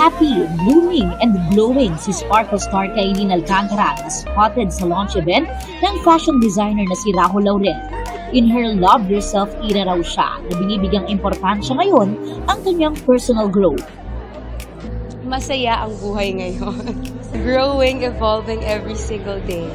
Happy, blooming, and glowing si Sparkle star Kailin Alcantara na spotted sa launch event ng fashion designer na si Rahul Laurel. In her love yourself era raw siya na binibigyang importansya ngayon ang kanyang personal growth. Masaya ang buhay ngayon. Growing, evolving every single day.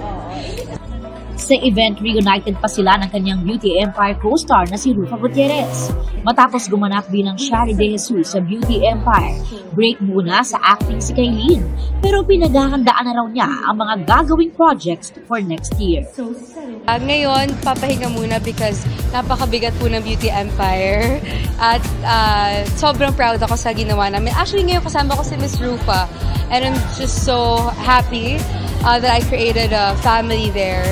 Sa event, reunited pa sila ng kanyang Beauty Empire co-star na si Rufa Gutierrez. Matapos gumanap bilang Shari De Jesus sa Beauty Empire, break muna sa acting si Kailin. Pero pinaghahandaan na raw niya ang mga gagawing projects for next year. Ngayon, papahinga muna because napakabigat po ng Beauty Empire. At sobrang proud ako sa ginawa namin. Actually, ngayon kasama ko si Miss Rufa. And I'm just so happy that I created a family there.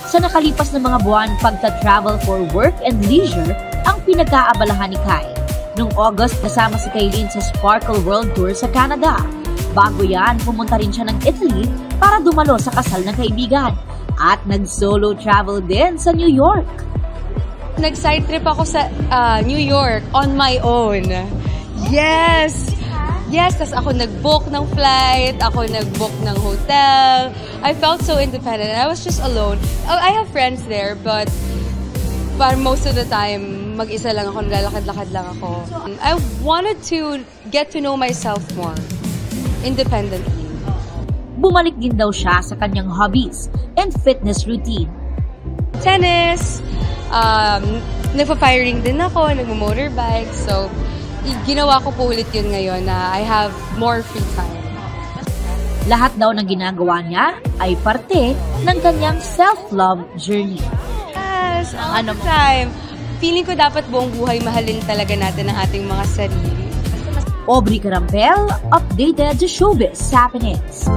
Sa nakalipas na mga buwan, pagta-travel for work and leisure ang pinagkaabalahan ni Kai. Noong August, kasama si Kailin sa Sparkle World Tour sa Canada. Bago yan, pumunta rin siya ng Italy para dumalo sa kasal ng kaibigan. At nag-solo travel din sa New York. Nag-side trip ako sa New York on my own. Yes! Yes, tas ako nag-book ng flight, ako nag-book ng hotel. I felt so independent. I was just alone. I have friends there, but most of the time, mag-isa lang ako, naglalakad-lakad lang ako. I wanted to get to know myself more, independently. Bumalik din daw siya sa kanyang hobbies and fitness routine. Tennis, nagpa-firing din ako, nagmo-motorbike, so ginawa ko po ulit yun ngayon na I have more free time. Lahat daw ng ginagawa niya ay parte ng kanyang self-love journey. Yes, all the time. Feeling ko dapat buong buhay mahalin talaga natin ang ating mga sarili. Aubrey Carampel, updated sa showbiz happenings.